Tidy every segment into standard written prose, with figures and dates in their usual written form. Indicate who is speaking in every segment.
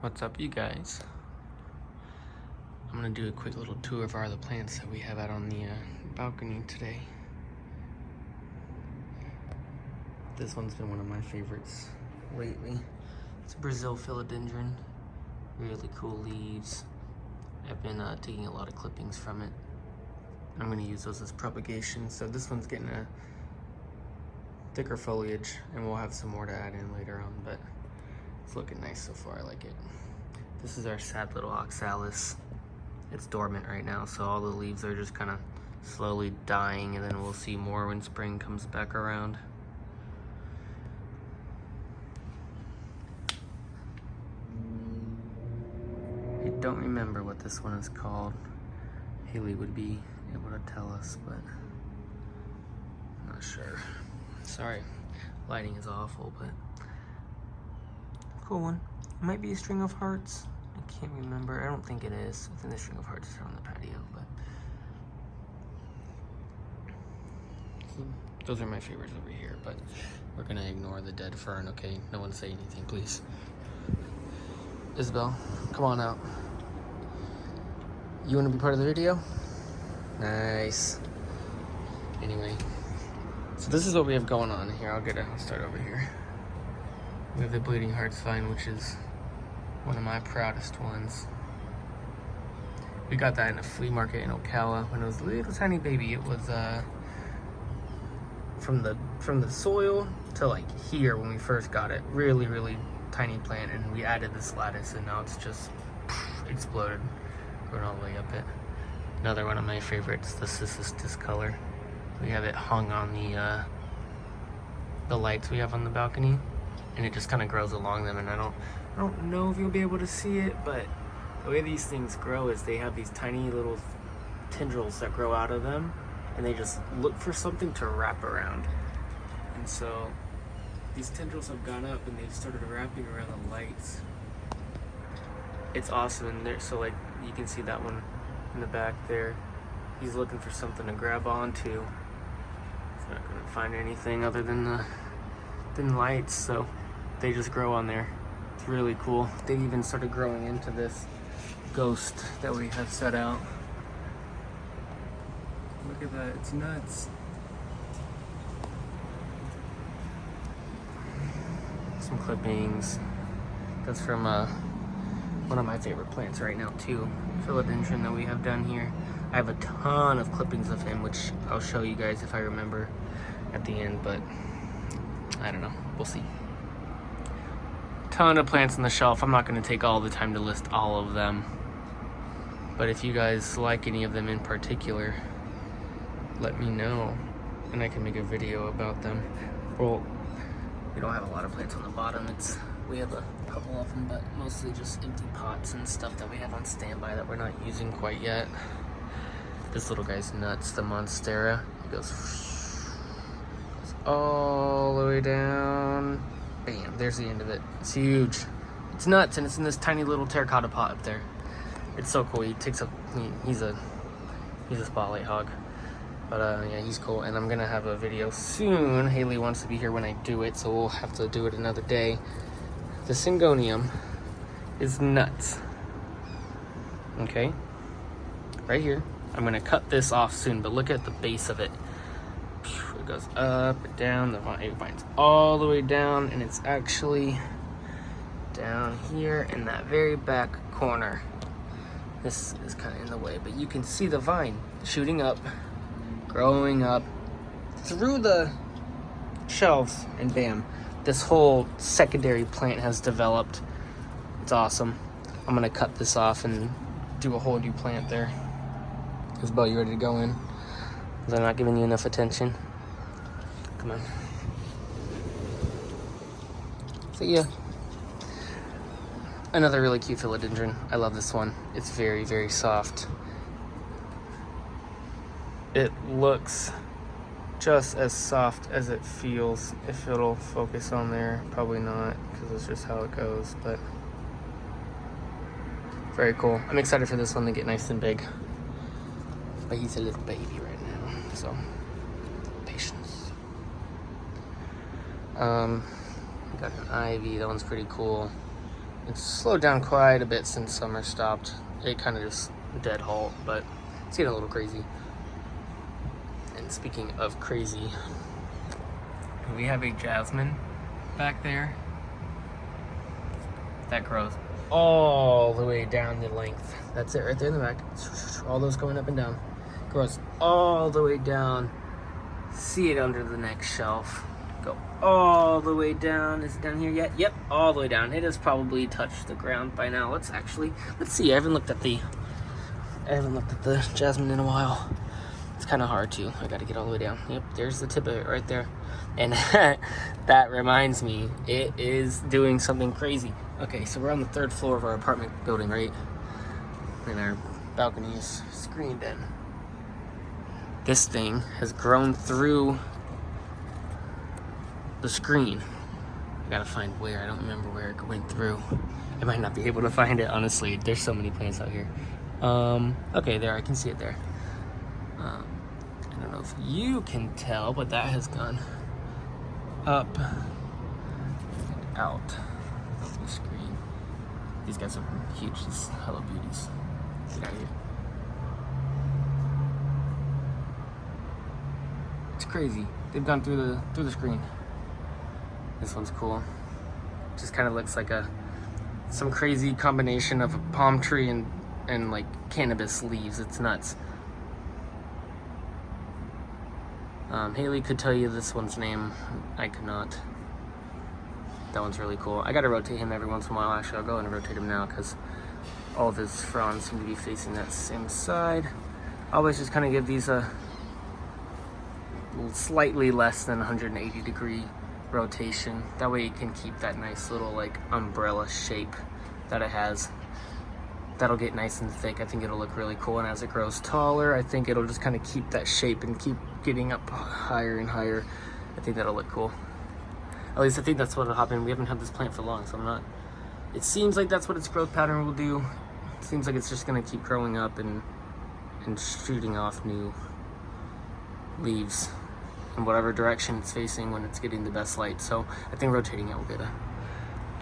Speaker 1: What's up, you guys? I'm gonna do a quick little tour of our other plants that we have out on the balcony today. This one's been one of my favorites lately. It's a Brazil philodendron. Really cool leaves. I've been taking a lot of clippings from it. I'm gonna use those as propagation. So this one's getting a thicker foliage, and we'll have some more to add in later on, but it's looking nice so far. I like it. This is our sad little oxalis. It's dormant right now, so all the leaves are just kind of slowly dying, and then we'll see more when spring comes back around. I don't remember what this one is called. Haley would be able to tell us, but I'm not sure. Sorry, lighting is awful, but cool one. It might be a string of hearts. I can't remember. I don't think it is. I think the string of hearts is on the patio, but those are my favorites over here. But we're gonna ignore the dead fern, okay? No one say anything, please. Isabel, come on out. You want to be part of the video? Nice. Anyway, so this is what we have going on here. I'll start over here. We have the bleeding hearts vine, which is one of my proudest ones. We got that in a flea market in Ocala when it was a little tiny baby. It was from the soil to like here when we first got it. Really tiny plant, and we added this lattice, and now it's just exploded, growing all the way up it. Another one of my favorites, the Cystis color. We have it hung on the lights we have on the balcony, and it just kind of grows along them, and I don't know if you'll be able to see it, but the way these things grow is they have these tiny little tendrils that grow out of them, and they just look for something to wrap around. And so these tendrils have gone up and they've started wrapping around the lights. It's awesome. And there, so like you can see that one in the back there. He's looking for something to grab onto. He's not gonna find anything other than lights, so they just grow on there. It's really cool. They even started growing into this ghost that we have set out. Look at that, it's nuts. Some clippings. That's from one of my favorite plants right now too, philodendron that we have done here. I have a ton of clippings of him, which I'll show you guys if I remember at the end, but I don't know, we'll see. Ton of plants on the shelf. I'm not going to take all the time to list all of them, but if you guys like any of them in particular, let me know and I can make a video about them. Well, we don't have a lot of plants on the bottom. We have a couple of them, but mostly just empty pots and stuff that we have on standby that we're not using quite yet. This little guy's nuts, the Monstera. It goes all the way down. Bam, there's the end of it. It's huge. It's nuts, and it's in this tiny little terracotta pot up there. It's so cool. He takes up, he's a spotlight hog. But yeah, he's cool, and I'm gonna have a video soon. Haley wants to be here when I do it, so we'll have to do it another day. The Syngonium is nuts. Okay, right here. I'm gonna cut this off soon, but look at the base of it. It goes up and down, the vine's all the way down, and it's actually down here in that very back corner. This is kind of in the way, but you can see the vine shooting up, growing up through the shelves, and bam, this whole secondary plant has developed. It's awesome. I'm gonna cut this off and do a whole new plant there. Isabel, you ready to go in? Was I not giving you enough attention? Come on. See ya. Another really cute philodendron. I love this one. It's very soft. It looks just as soft as it feels. If it'll focus on there, probably not, because it's just how it goes, but very cool. I'm excited for this one to get nice and big, but he's a little baby right now, so patience. We got an ivy. That one's pretty cool. It's slowed down quite a bit since summer stopped. It kind of just dead halt, but it's getting a little crazy. And speaking of crazy, we have a jasmine back there that grows all the way down the length. That's it right there in the back. All those going up and down. Grows all the way down. See it under the next shelf. Go all the way down. Is it down here yet? Yep, all the way down. It has probably touched the ground by now. Let's see. I haven't looked at the jasmine in a while. It's kind of hard to. I got to get all the way down. Yep, there's the tip of it right there. And that reminds me, it is doing something crazy. Okay, so we're on the 3rd floor of our apartment building, right? And our balcony is screened in. This thing has grown through the screen. I gotta find where. I don't remember where it went through. I might not be able to find it, honestly. There's so many plants out here. Okay, there, I can see it there. I don't know if you can tell, but that has gone up and out of the screen. These guys are huge. These Hello Beauties. Get out of here. It's crazy. They've gone through the screen. This one's cool. Just kind of looks like some crazy combination of a palm tree and like cannabis leaves. It's nuts. Haley could tell you this one's name. I could not. That one's really cool. I gotta rotate him every once in a while. Actually, I'll go and rotate him now because all of his fronds seem to be facing that same side. I always just kind of give these a slightly less than 180 degree rotation. That way you can keep that nice little like umbrella shape that it has. That'll get nice and thick. I think it'll look really cool, and as it grows taller, I think it'll just kind of keep that shape and keep getting up higher and higher. I think that'll look cool. At least I think that's what'll happen. We haven't had this plant for long, so I'm not... It seems like that's what its growth pattern will do. It seems like it's just gonna keep growing up and shooting off new leaves in whatever direction it's facing when it's getting the best light. So I think rotating it will get a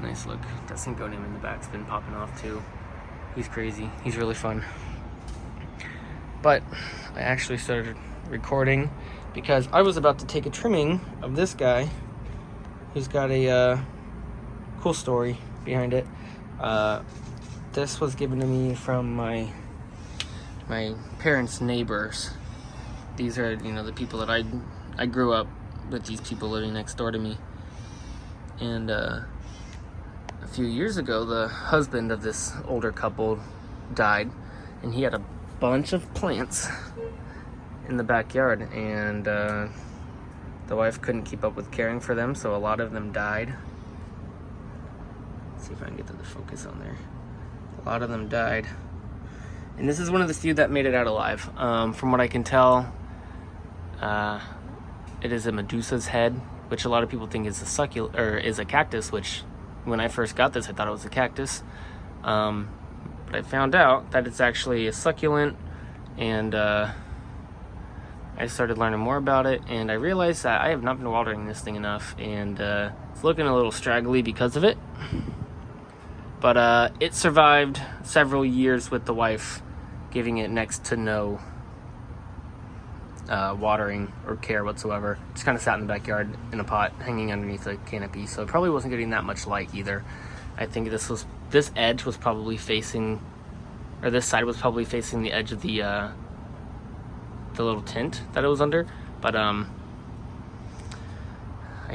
Speaker 1: nice look. That syngonium in the back's been popping off too. He's crazy. He's really fun. But I actually started recording because I was about to take a trimming of this guy who's got a cool story behind it. This was given to me from my parents' neighbors. These are, the people that I grew up with, these people living next door to me. And a few years ago, the husband of this older couple died, and he had a bunch of plants in the backyard, and the wife couldn't keep up with caring for them, so a lot of them died. Let's see if I can get to the focus on there. A lot of them died, and this is one of the few that made it out alive. From what I can tell, it is a Medusa's head, which a lot of people think is a succulent or is a cactus, which when I first got this, I thought it was a cactus. But I found out that it's actually a succulent, and I started learning more about it, and I realized that I have not been watering this thing enough, and it's looking a little straggly because of it. But it survived several years with the wife giving it next to no watering or care whatsoever. Just kind of sat in the backyard in a pot hanging underneath a canopy, so it probably wasn't getting that much light either. I think this edge was probably facing, or this side was probably facing the edge of the little tent that it was under. But I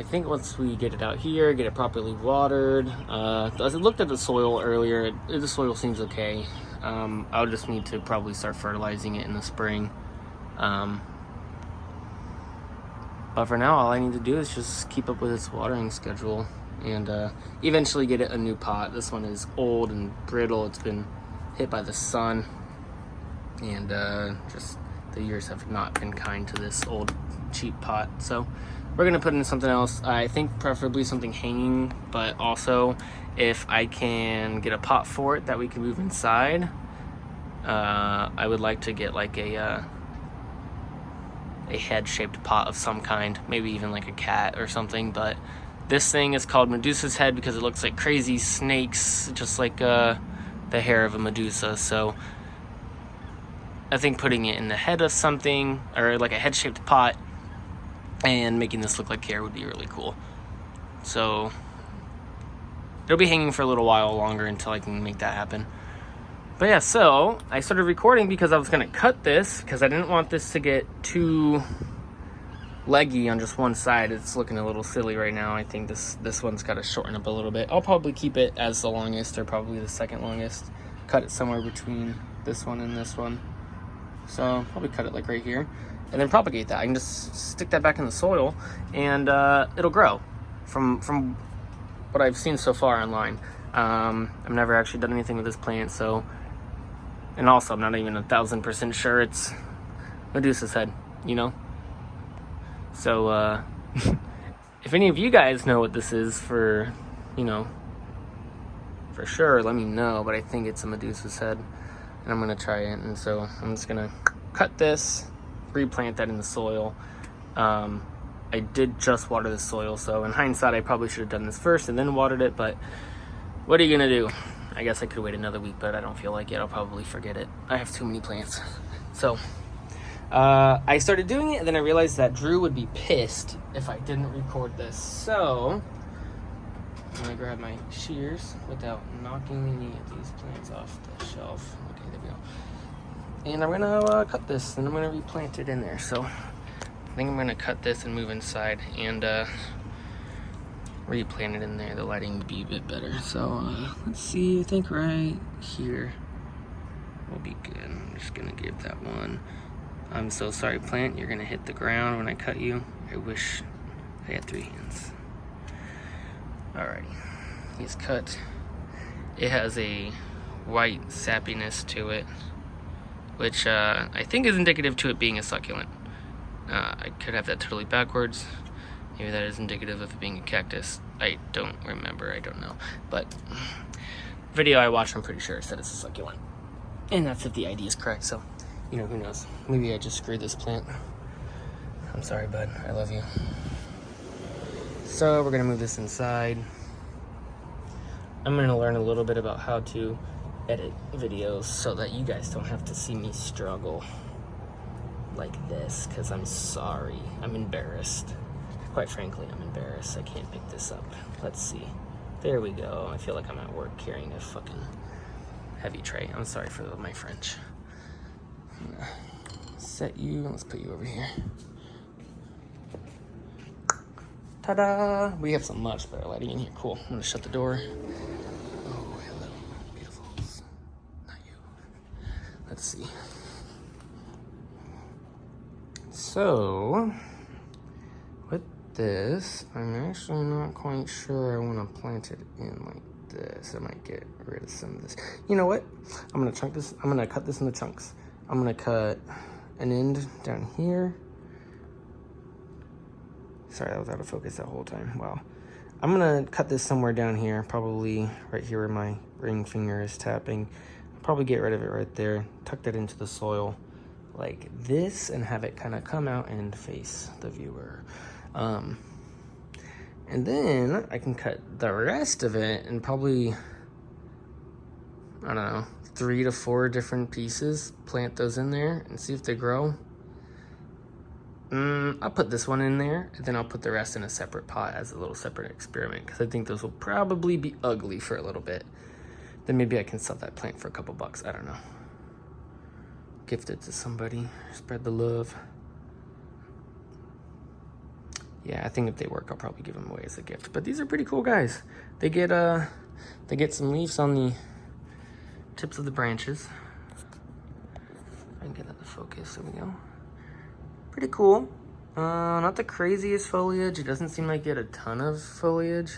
Speaker 1: think once we get it out here, get it properly watered, as I looked at the soil earlier, the soil seems okay. I'll just need to probably start fertilizing it in the spring. But for now, all I need to do is just keep up with its watering schedule and eventually get it a new pot. This one is old and brittle. It's been hit by the sun, and just the years have not been kind to this old cheap pot. So we're gonna put in something else. I think preferably something hanging, but also if I can get a pot for it that we can move inside, I would like to get like a head-shaped pot of some kind, maybe even like a cat or something. But This thing is called Medusa's head because it looks like crazy snakes, just like the hair of a Medusa. So I think putting it in the head of something, or like a head-shaped pot, and making this look like hair would be really cool. So it'll be hanging for a little while longer until I can make that happen. But yeah, so I started recording because I was going to cut this because I didn't want this to get too leggy on just one side. It's looking a little silly right now. I think this one's got to shorten up a little bit. I'll probably keep it as the longest, or probably the second longest. Cut it somewhere between this one and this one. So probably cut it like right here, and then propagate that. I can just stick that back in the soil, and it'll grow. From what I've seen so far online, I've never actually done anything with this plant. So, and also I'm not even 1,000% sure it's Medusa's head, you know. So, if any of you guys know what this is for, you know, for sure, let me know. But I think it's a Medusa's head, and I'm going to try it. And so I'm just going to cut this, replant that in the soil. I did just water the soil, so in hindsight, I probably should have done this first and then watered it. But what are you going to do? I guess I could wait another week, but I don't feel like it. I'll probably forget it. I have too many plants. So I started doing it, and then I realized that Drew would be pissed if I didn't record this. So I'm gonna grab my shears without knocking any of these plants off the shelf. Okay, there we go. And I'm gonna cut this, and I'm gonna replant it in there. So I think I'm gonna cut this and move inside and replant it in there. The lighting would be a bit better. So let's see. I think right here will be good. I'm just gonna give that one. I'm so sorry, plant. You're gonna hit the ground when I cut you. I wish I had 3 hands. Alrighty, he's cut. It has a white sappiness to it, which I think is indicative to it being a succulent. I could have that totally backwards. Maybe that is indicative of it being a cactus. I don't remember. I don't know. But video I watched, I'm pretty sure it said it's a succulent. And that's if the ID is correct. So, you know, who knows? Maybe I just screwed this plant. I'm sorry, bud. I love you. So we're gonna move this inside. I'm gonna learn a little bit about how to edit videos so that you guys don't have to see me struggle like this, because I'm sorry. I'm embarrassed. Quite frankly, I'm embarrassed. I can't pick this up. Let's see. There we go. I feel like I'm at work carrying a fucking heavy tray. I'm sorry for my French. I'm gonna set you. Let's put you over here. Ta-da! We have some much better lighting in here. Cool. I'm gonna shut the door. Oh, hello, beautifuls. Not you. Let's see. So, with this, I'm actually not quite sure I want to plant it in like this. I might get rid of some of this. You know what? I'm gonna chunk this. I'm gonna cut this into chunks. I'm gonna cut an end down here. Sorry, that was out of focus that whole time. Wow. I'm gonna cut this somewhere down here, probably right here where my ring finger is tapping. I'll probably get rid of it right there. Tuck that into the soil like this and have it kind of come out and face the viewer. And then I can cut the rest of it and probably, I don't know, 3 to 4 different pieces, plant those in there and see if they grow. I'll put this one in there, and then I'll put the rest in a separate pot as a little separate experiment, because I think those will probably be ugly for a little bit. Then maybe I can sell that plant for a couple bucks. I don't know. Gift it to somebody. Spread the love. Yeah, I think if they work, I'll probably give them away as a gift. But these are pretty cool guys. They get some leaves on the tips of the branches. I can get that to focus. There we go. Pretty cool. Not the craziest foliage. It doesn't seem like you get a ton of foliage.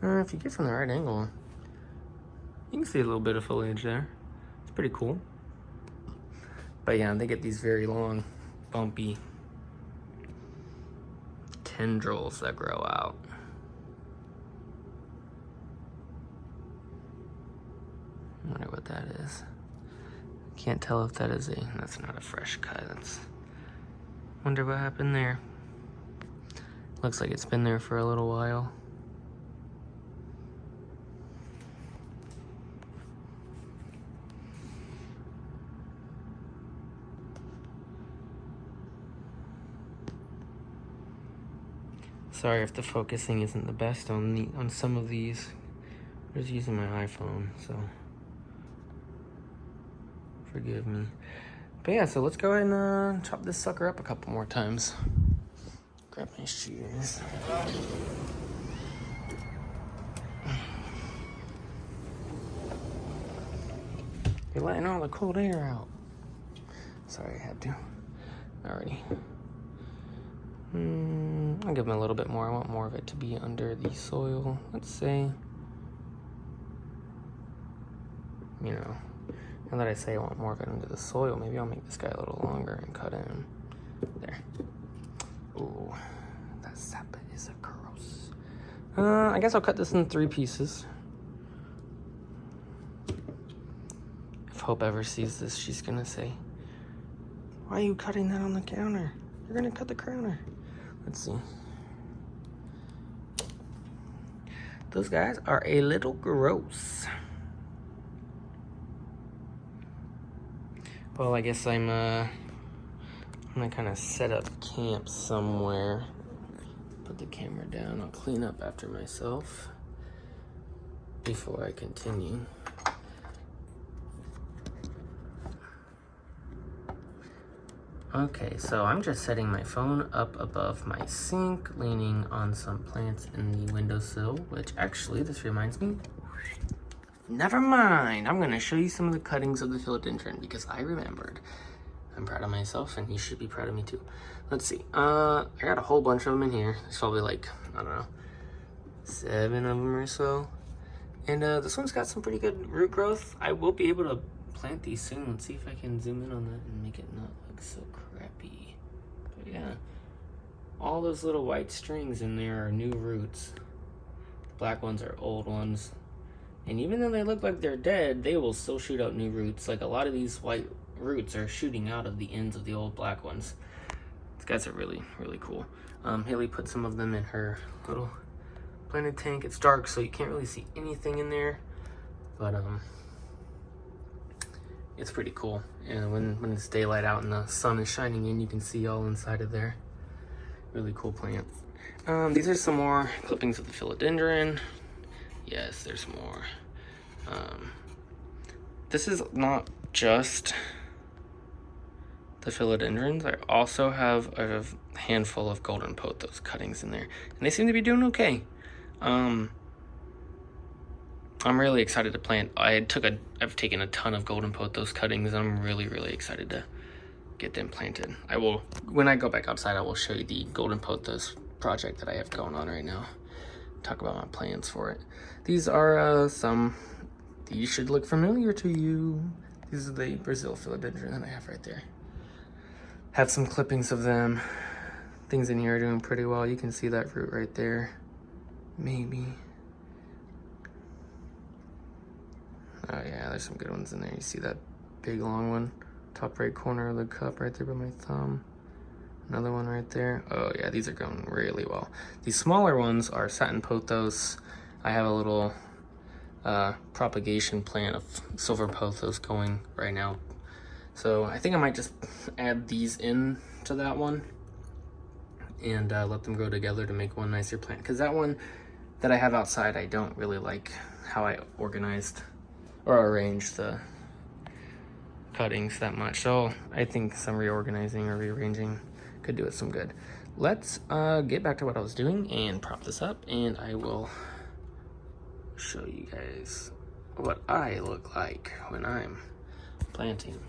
Speaker 1: If you get from the right angle, you can see a little bit of foliage there. It's pretty cool. But yeah, they get these very long, bumpy tendrils that grow out. I wonder what that is. Can't tell if that is that's not a fresh cut. Wonder what happened there. Looks like it's been there for a little while. Sorry if the focusing isn't the best on some of these. I'm just using my iPhone, so forgive me. But yeah, so let's go ahead and chop this sucker up a couple more times. Grab my shears. You're letting all the cold air out. Sorry, I had to. Alrighty. I'll give them a little bit more. I want more of it to be under the soil. Let's say, you know, now that I say I want more of it under the soil, maybe I'll make this guy a little longer and cut him. There. Ooh, that sap is gross. I guess I'll cut this in 3 pieces. If Hope ever sees this, she's gonna say, "Why are you cutting that on the counter? You're gonna cut the counter." Let's see. Those guys are a little gross. Well, I guess I'm gonna kind of set up camp somewhere. Put the camera down. I'll clean up after myself before I continue. Okay, so I'm just setting my phone up above my sink, leaning on some plants in the windowsill, which actually, this reminds me, never mind. I'm gonna show you some of the cuttings of the philodendron because I remembered. I'm proud of myself and you should be proud of me too. Let's see, I got a whole bunch of them in here. There's probably like, I don't know, 7 of them or so. And this one's got some pretty good root growth. I will be able to plant these soon. Let's see if I can zoom in on that and make it not look so crappy. But yeah, all those little white strings in there are new roots. The black ones are old ones. And even though they look like they're dead, they will still shoot out new roots. Like a lot of these white roots are shooting out of the ends of the old black ones. These guys are really, really cool. Haley put some of them in her little planted tank. It's dark, so you can't really see anything in there. But it's pretty cool. And when it's daylight out and the sun is shining in, you can see all inside of there. Really cool plant. These are some more clippings of the philodendron. Yes, there's more. This is not just the philodendrons. I also have a handful of golden pothos cuttings in there, and they seem to be doing okay. I'm really excited to plant. I've taken a ton of golden pothos cuttings, and I'm really, really excited to get them planted. When I go back outside, I will show you the golden pothos project that I have going on right now. Talk about my plans for it. These are these should look familiar to you. These are the Brazil philodendron that I have right there. Have some clippings of them. Things in here are doing pretty well. You can see that root right there. Maybe. Oh yeah, there's some good ones in there. You see that big long one? Top right corner of the cup right there by my thumb. Another one right there. Oh yeah, these are going really well. These smaller ones are satin pothos. I have a little propagation plant of silver pothos going right now. So I think I might just add these in to that one and let them grow together to make one nicer plant. Because that one that I have outside, I don't really like how I organized or arranged the cuttings that much. So I think some reorganizing or rearranging could do it some good. Let's get back to what I was doing and prop this up, and I will show you guys what I look like when I'm planting.